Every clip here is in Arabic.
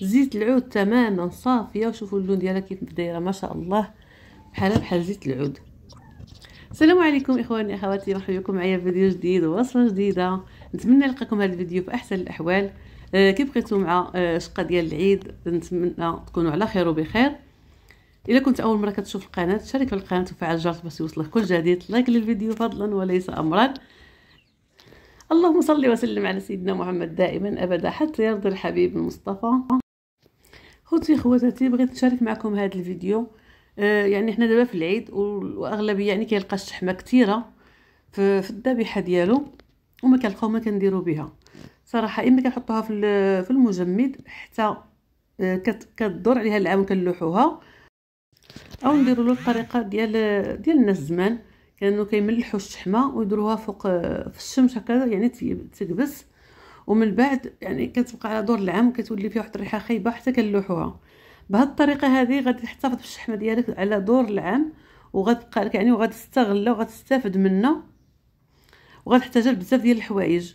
زيت العود تماما صافيه، وشوفوا اللون ديالها كيف دايره ما شاء الله، بحال زيت العود. السلام عليكم اخواني اخواتي، مرحبا بكم معايا في فيديو جديد ووصفه جديده. نتمنى نلقاكم هذا الفيديو في احسن الاحوال. كي بقيتوا مع شقه ديال العيد، نتمنى تكونوا على خير وبخير. الا كنت اول مره كتشوف القناه، شارك في القناه وفعل الجرس باش يوصلك كل جديد. لايك للفيديو فضلا وليس امرا. اللهم صل وسلم على سيدنا محمد دائما ابدا حتى يرضي الحبيب المصطفى. خوتي خواتاتي، بغيت نشارك معكم هذا الفيديو. يعني حنا دابا في العيد، واغلبيه يعني كيلقى الشحمه كثيره في الذبيحه ديالو، وما كنلقاو ما كنديروا بها صراحه. اما كنحطوها في المجمد حتى كتدور عليها العام وكنلوحوها، او نديروا له الطريقه ديال الناس زمان، كانوا كيملحوا الشحمه ويديروها فوق في الشمس هكذا، يعني تكبس، ومن بعد يعني كتبقى على دور العام وكتولي فيها واحد الريحه خايبه حتى كنلوحوها. بهذه الطريقه هذه غادي تحتفظ بالشحمه ديالك على دور العام، وغتبقى لك يعني، وغادي تستغلها وغتستافد منها، وغتحتاجها لبزاف ديال الحوايج.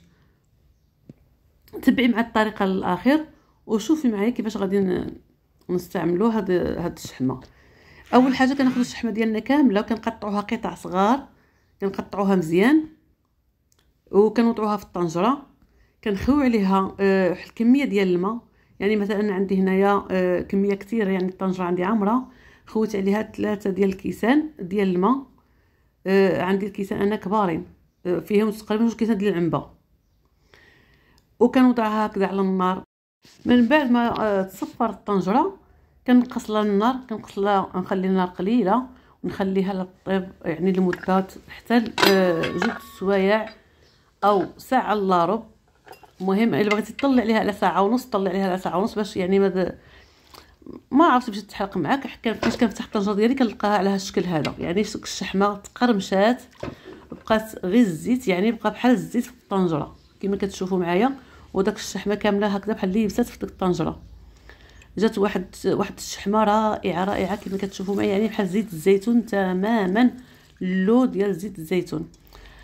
تبعي مع الطريقه للاخير وشوفي معايا كيفاش غادي نستعملوا هاد الشحمه. اول حاجه كناخذ الشحمه ديالنا كامله وكنقطعوها قطع صغار، كنقطعوها مزيان وكنوضعوها في الطنجره. كنخوي عليها الكميه ديال الماء، يعني مثلا عندي هنايا كميه كثيره، يعني الطنجره عندي عامره، خويت عليها 3 ديال الكيسان ديال الماء. عندي الكيسان انا كبارين، فيهم تقريبا 2 كيسان ديال العنبه، وكنوضعها هكذا على النار. من بعد ما تصفر الطنجره كنقص لها النار، نخلي النار قليله ونخليها لطيب يعني لمده حتى 2 سوايع او ساعه الا ربع. مهم الا بغيتي تطلع عليها على ساعه ونص، طلع عليها على ساعه ونص باش يعني ما عرفتش باش تحرق معاك. فاش كنفتح الطنجره ديالي كنلقاها على هذا الشكل هذا، يعني الشحمه تقرمشات، بقات غير الزيت، يعني بقى بحال الزيت في الطنجره كما كتشوفوا معايا. وداك الشحمه كامله هكذا بحال اللي يبسات في ديك الطنجره، جات واحد الشحمه رائعه كما كتشوفوا معايا، يعني بحال زيت الزيتون تماما، اللو ديال زيت الزيتون.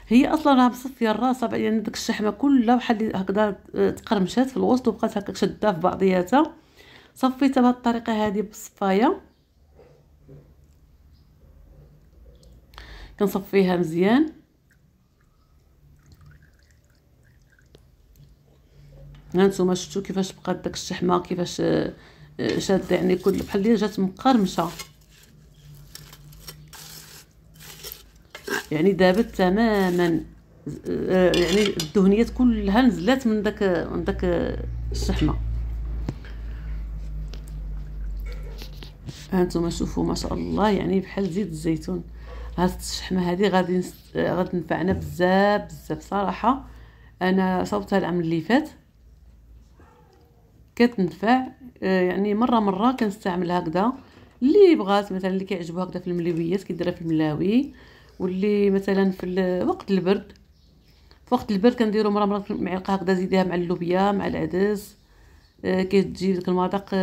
هي اصلا راه مصفيه الراسه، يعني داك الشحمه كلها بحال هكذا تقرمشات في الوسط وبقات هكا شاده في بعضياتها. صفيتها بهذه الطريقه هذه بالصفايه، كنصفيها مزيان. هانتوما شفتوا كيفاش بقات داك الشحمه كيفاش شاده، يعني كل بحال اللي جات مقرمشه، يعني دابت تماما، يعني الدهنيات كلها نزلات من داك الشحمه. هانتوما شوفوا ما شاء الله، يعني بحال زيت الزيتون. هاد الشحمه هذه غادي تنفعنا بزاف بزاف صراحه. انا صوبتها العام اللي فات، كتنفع يعني مره كنستعملها هكذا. اللي بغات مثلا، اللي كيعجبو هكذا في الملويات كيديرها في الملاوي، واللي مثلا في وقت البرد، في وقت البرد كنديروا مره معلقه هكذا، زيديها مع اللوبيا مع العدس، كتجي داك المذاق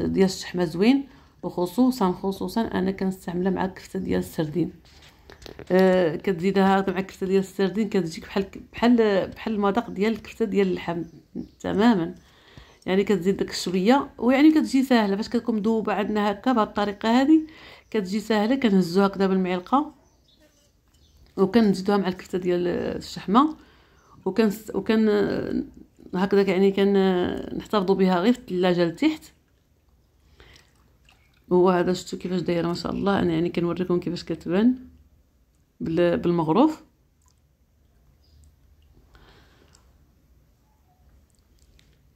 ديال الشحمه زوين. وخصوصا انا كنستعملها مع الكفته ديال السردين. كتزيدها مع الكفته ديال السردين كتجيك بحال المذاق ديال الكفته ديال اللحم تماما، يعني كتزيد داك الشويه، ويعني كتجي ساهله فاش كتكون مذوبه عندنا هكا بهذه الطريقه هذه، كتجي ساهله. كنهزوها هكذا بالمعلقه وكنزيدوها مع الكفته ديال الشحمه، وكان هكذا يعني نحتفظوا بها غير في الثلاجه لتحت. هو هذا شفتوا كيفاش دايره ما شاء الله. انا يعني كنوريكم كيفاش كتبان بالمغروف.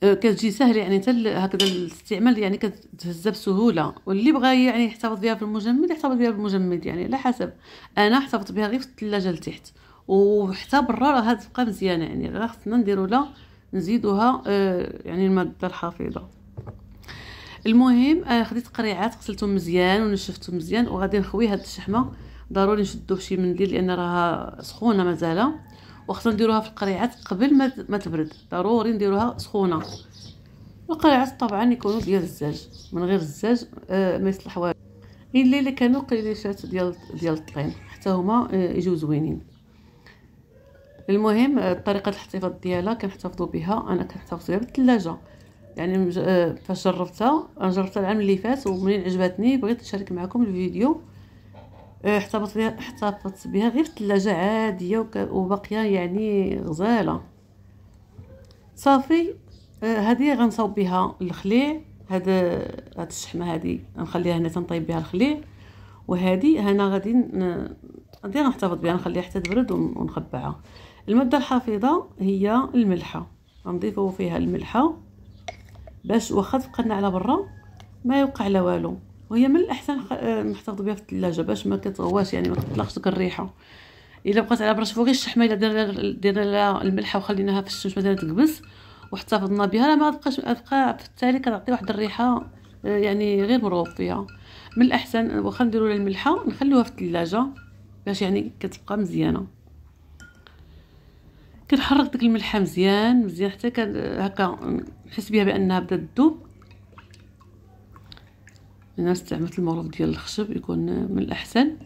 كتجي سهله يعني حتى هكذا الاستعمال، يعني كتهزها بسهوله. واللي بغى يعني يحتفظ بها في المجمد يحتفظ بها في المجمد، يعني على حسب. انا احتفظت بها غير في الثلاجه لتحت، وحتى برا راه تبقى مزيانه، يعني غير خصنا نديروا لها نزيدوها يعني الماده الحافظه. المهم خديت قريعات غسلتهم مزيان ونشفتهم مزيان، وغادي نخوي هاد الشحمه. ضروري نشدو بشي منديل لان راها سخونه مازال، وخصنا نديروها في القريعات قبل ما تبرد، ضروري نديروها سخونه. القريعات طبعا يكونوا ديال الزاج، من غير الزاج ما يصلح والو، الا كانوا قليلات ديال الطين حتى هما يجيو زوينين. المهم طريقه الاحتفاظ ديالها كنحتفظوا بها، انا كنحتفظ بها بالثلاجه. يعني فاش جربتها، انا جربتها العام اللي فات ومنين عجبتني بغيت نشارك معكم الفيديو. احتفظت بها غير في الثلاجه عاديه وباقيه يعني غزاله صافي. هذه غنصاوب بها الخليع. هاد الشحمه هذه غنخليها هنا تنطيب بها الخليع، وهذه هنا غادي نحتفظ بها، نخليها حتى تبرد ونخبعها. الماده الحافظه هي الملحه، غنضيفوا فيها الملحه باش واخا تبقى لنا على برا ما يوقع لا والو. وهي من الاحسن نحتفظ بها في الثلاجه باش ما كتغواش، يعني ما تطلقش ديك الريحه. الا بقات على برا شوفوا غير الشحمه، الا درنا لها الملحه وخليناها في الشمس مثلا تكبس واحتفظنا بها، لا ما تبقى في التالي كتعطي واحد الريحه يعني غير مرغوب فيها. من الاحسن واخا نديروا لها الملحه نخلوها في الثلاجه باش يعني كتبقى مزيانه. كنحرك ديك الملحه مزيان مزيان حتى هكا نحس بها بانها بدات تذوب. انا استعملت المغرف ديال الخشب يكون من الاحسن.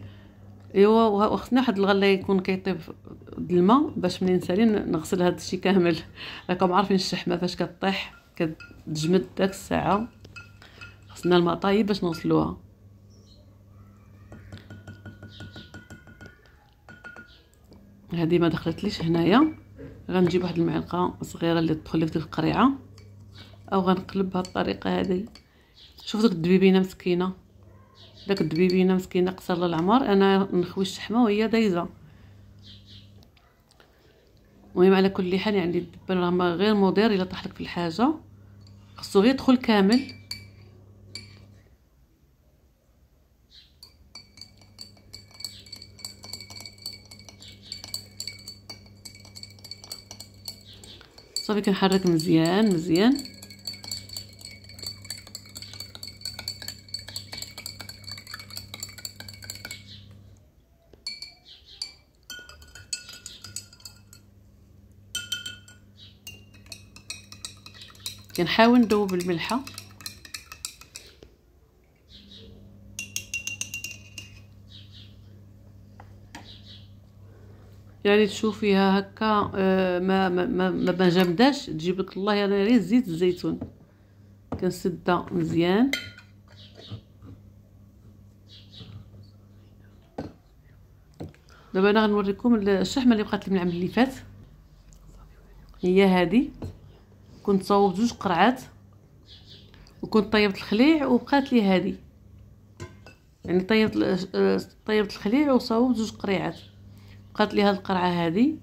ايوا وخصنا واحد الغله يكون كيطيب بالماء باش منين نسالي نغسل هذا الشيء كامل. راكم عارفين الشحمه فاش كطيح كتجمد داك الساعه، خصنا الماء طايب باش نغسلوها. هذه ما دخلتليش هنايا، غنجيب واحد المعلقه صغيره اللي تدخل لي في ديك القريعه، او غنقلب بهذه الطريقه هذه. شوف ديك الدبيبينه مسكينه، داك الدبيبينه مسكينه قصر لها العمر، انا نخوي الشحمه وهي دايزه. المهم على كل حال يعني الدبان راه غير مضر، الا طاح لك في الحاجه خصو غير يدخل كامل. صافي كنحرك مزيان مزيان. كنحاول ندوب الملحه، يعني تشوفيها هكا ما جامداش، تجيب لك الله يعني غير زيت الزيتون. كنسدها مزيان. دابا انا غنوريكم الشحمه اللي بقات لي من العام اللي فات. هي هذه كنت صوبت 2 قرعات وكنت طيبت الخليع، وبقات لي هذه يعني طيبت الخليع وصوبت 2 قريعات، بقات لي هذه القرعه هذه.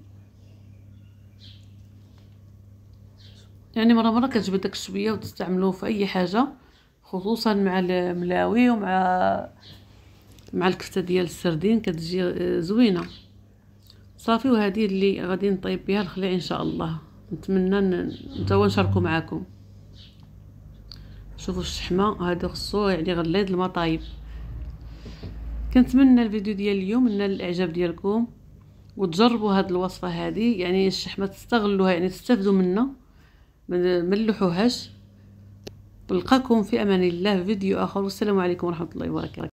يعني مره كتجبد داك الشويه وتستعملوه في اي حاجه، خصوصا مع الملاوي مع الكفته ديال السردين كتجي زوينه صافي. وهذه اللي غادي نطيب بها الخليع ان شاء الله، نتمنى نتوا نشاركو معكم. شوفوا الشحمه هذا خصو يعني غليظ الماء طايب. كنتمنى الفيديو ديال اليوم نال الاعجاب ديالكم وتجربوا هذه الوصفه هذه، يعني الشحمه تستغلوها يعني تستافدوا منها، ما نلوحوهاش. نلقاكم في امان الله في فيديو اخر، والسلام عليكم ورحمه الله وبركاته.